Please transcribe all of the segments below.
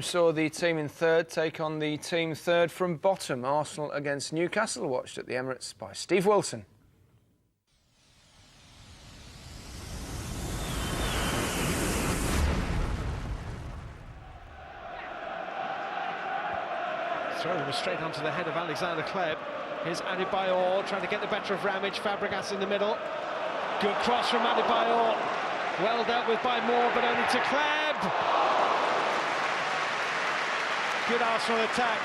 Saw the team in third take on the team third from bottom. Arsenal against Newcastle, watched at the Emirates by Steve Wilson. Throwing him straight onto the head of Alexander Kleb. Here's Adebayor trying to get the better of Ramage. Fabregas in the middle. Good cross from Adebayor. Well dealt with by Moore, but only to Kleb. Good Arsenal attack.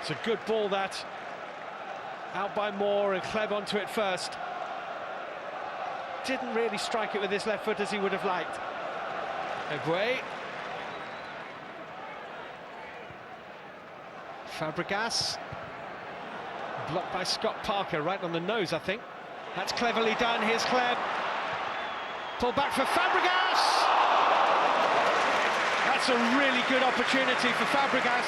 It's a good ball that. Out by Moore and Kleb onto it first. Didn't really strike it with his left foot as he would have liked. Eboué. Fabregas. Blocked by Scott Parker, right on the nose, I think. That's cleverly done. Here's Kleb. Pull back for Fabregas. That's a really good opportunity for Fabregas,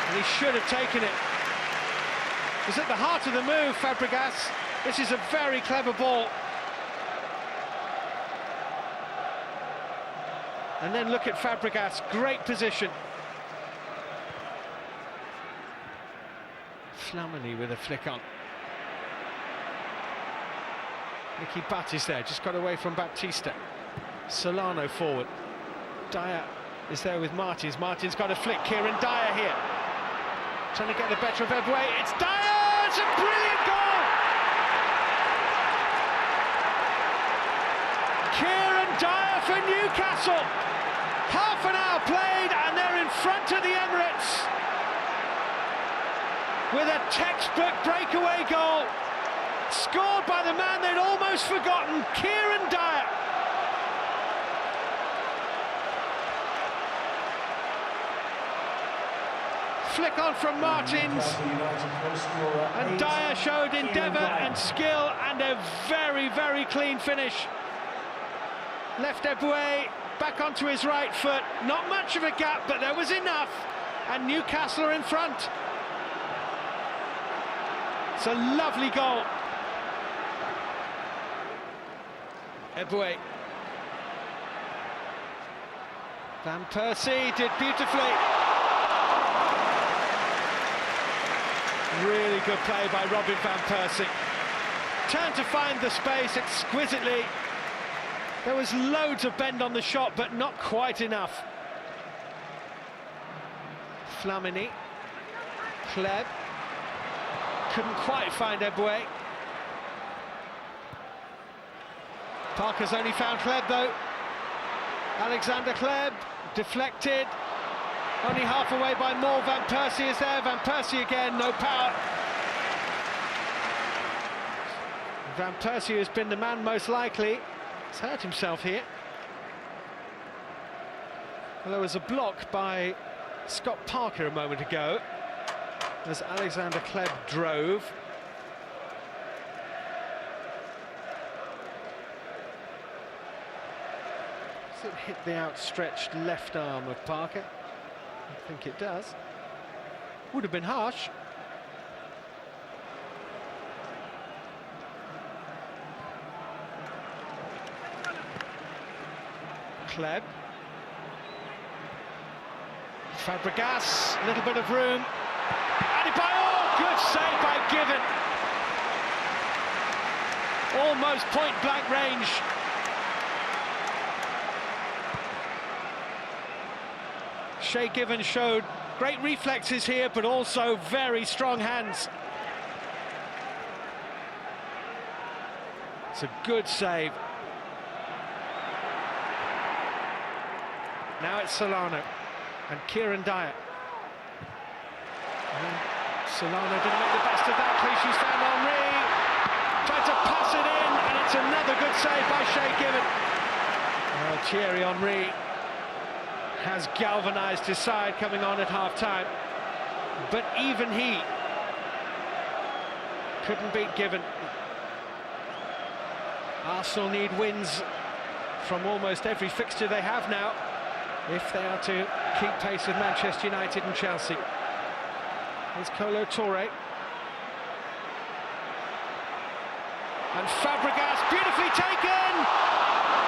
and he should have taken it. He's at the heart of the move, Fabregas. This is a very clever ball. And then look at Fabregas, great position. Flamini with a flick on. Nicky Butt is there, just got away from Baptista. Solano forward. Dyer is there with Martins. Martins got a flick. Kieran Dyer here. Trying to get the better of Eboué. It's Dyer! It's a brilliant goal! Kieran Dyer for Newcastle. Half an hour played and they're in front of the Emirates with a textbook breakaway goal. Scored by the man they'd almost forgotten, Kieran Dyer. Flick on from Martins, and Dyer showed endeavour and skill and a very, very clean finish. Left Eboué back onto his right foot, not much of a gap, but there was enough, and Newcastle are in front. It's a lovely goal. Eboué. Van Persie did beautifully. Really good play by Robin Van Persie. Turned to find the space exquisitely. There was loads of bend on the shot, but not quite enough. Flamini. Kleb. Couldn't quite find Eboué. Parker's only found Kleb though. Alexander Kleb, deflected. Only half away by Moore. Van Persie is there. Van Persie again, no power. Van Persie has been the man most likely. He's hurt himself here. Well, there was a block by Scott Parker a moment ago as Alexander Kleb drove. Does it hit the outstretched left arm of Parker? I think it does. Would have been harsh. Kleb. Fabregas, a little bit of room. Adebayor, good save by Given. Almost point-blank range. Shay Given showed great reflexes here, but also very strong hands. It's a good save. Now it's Solano and Kieran Dyer. And Solano didn't make the best of that. Clichy's found Henry. Tried to pass it in, and it's another good save by Shay Given. Thierry Henry has galvanised his side coming on at half-time, but even he couldn't beat Given. Arsenal need wins from almost every fixture they have now if they are to keep pace with Manchester United and Chelsea. Here's Kolo Touré. And Fabregas, beautifully taken!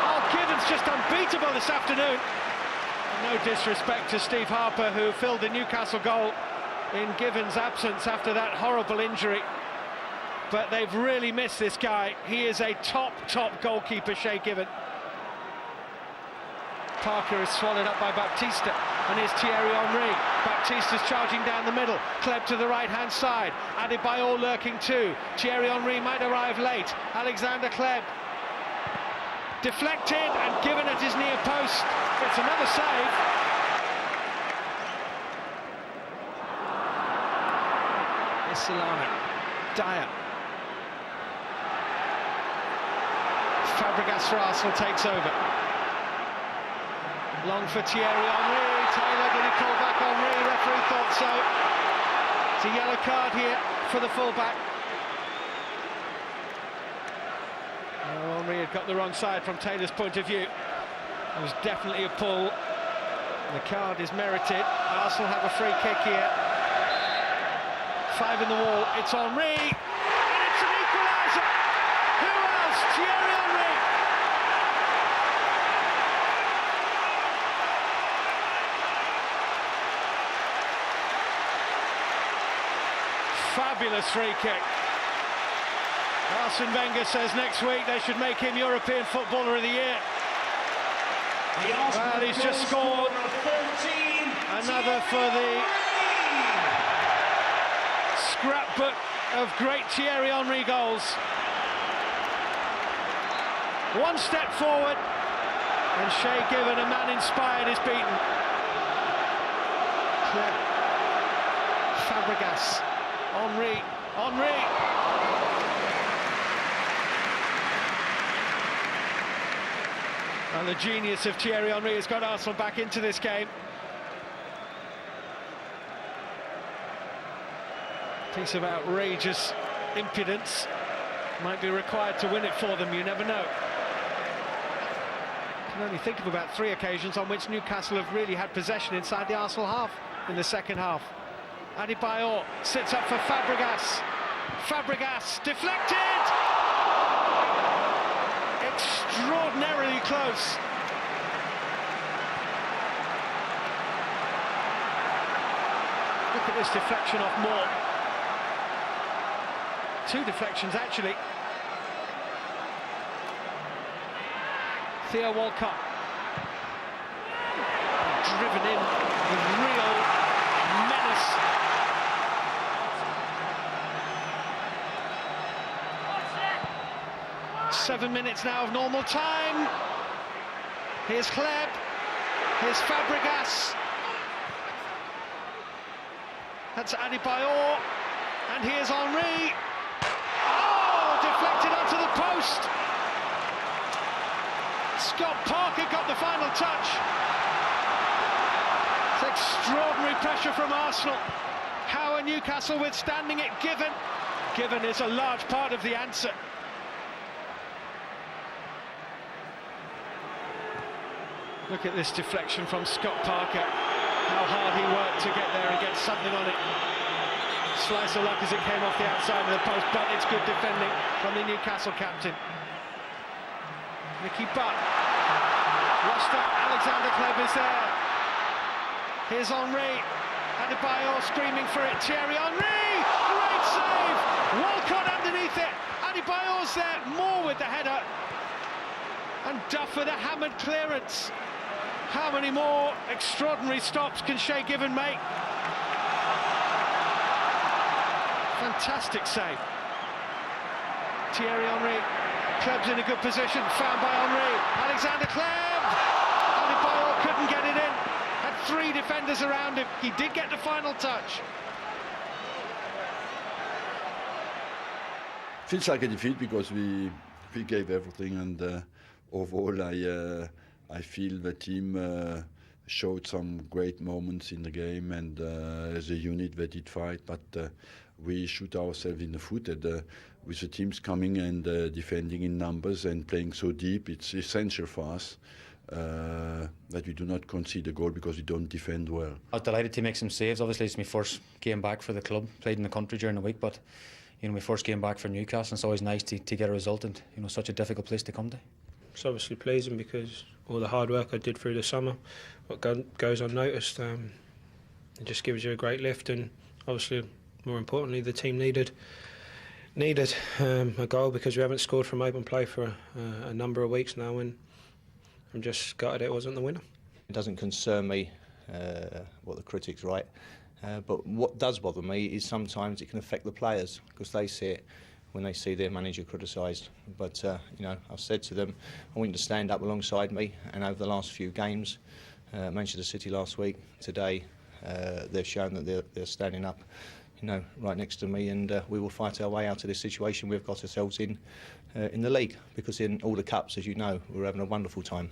Oh, is just unbeatable this afternoon. No disrespect to Steve Harper, who filled the Newcastle goal in Given's absence after that horrible injury. But they've really missed this guy. He is a top goalkeeper, Shay Given. Parker is swallowed up by Baptista, and here's Thierry Henry. Baptista's charging down the middle. Kleb to the right-hand side. Adebayor lurking too. Thierry Henry might arrive late. Alexander Kleb. Deflected and given at his near post. It's another save. It's Solana. Dyer. Fabregas for Arsenal takes over. Long for Thierry Henry. Taylor, did he call back Henry? Referee thought so. It's a yellow card here for the fullback. Oh, Henry had got the wrong side from Taylor's point of view. It was definitely a pull. The card is merited. Arsenal have a free kick here. 5 in the wall. It's Henry. And it's an equaliser. Who else? Thierry Henry. Fabulous free kick. Arsene Wenger says next week they should make him European Footballer of the Year. Well, he's just scored another for the scrapbook of great Thierry Henry goals. One step forward, and Shay Given, a man inspired, is beaten. Fabregas. Henry. And the genius of Thierry Henry has got Arsenal back into this game. Piece of outrageous impudence might be required to win it for them, you never know. I can only think of about 3 occasions on which Newcastle have really had possession inside the Arsenal half in the second half. Adebayor sits up for Fabregas. Fabregas deflected! Extraordinarily close. Look at this deflection off Moore. 2 deflections actually. Theo Walcott. Driven in with real menace. 7 minutes now of normal time. Here's Kleb. Here's Fabregas. That's Adebayor. And here's Henry. Oh, deflected onto the post. Scott Parker got the final touch. It's extraordinary pressure from Arsenal. How are Newcastle withstanding it? Given is a large part of the answer. Look at this deflection from Scott Parker. How hard he worked to get there and get something on it. Slice of luck as it came off the outside of the post, but it's good defending from the Newcastle captain. Nicky Butt. Lost up, Alexander Kleb is there. Here's Henry. Adebayor screaming for it. Thierry Henry! Great save! Walcott underneath it. Adebayor's there. Moore with the header. And Duff with a hammered clearance. How many more extraordinary stops can Shay Given make? Fantastic save. Thierry Henry. Kleb's in a good position. Found by Henry. Alexander Kleb! Adebayor couldn't get it in. Had 3 defenders around him. He did get the final touch. Feels like a defeat because we gave everything, and overall I feel the team showed some great moments in the game, and as a unit they did fight, but we shoot ourselves in the foot with the teams coming and defending in numbers and playing so deep. It's essential for us that we do not concede a goal because we don't defend well. I was delighted to make some saves. Obviously it's my first game back for the club. Played in the country during the week, but my first game back for Newcastle, and it's always nice to get a result, and such a difficult place to come to. It's obviously pleasing because all the hard work I did through the summer, what goes unnoticed. It just gives you a great lift, and obviously, more importantly, the team needed a goal because we haven't scored from open play for a number of weeks now, and I'm just gutted it wasn't the winner. It doesn't concern me what the critics write, but what does bother me is sometimes it can affect the players because they see it when they see their manager criticised. But you know, I've said to them, I want you to stand up alongside me, and over the last few games, Manchester City last week, today, they've shown that they're standing up, you know, right next to me, and we will fight our way out of this situation we've got ourselves in the league, because in all the cups, as you know, we're having a wonderful time.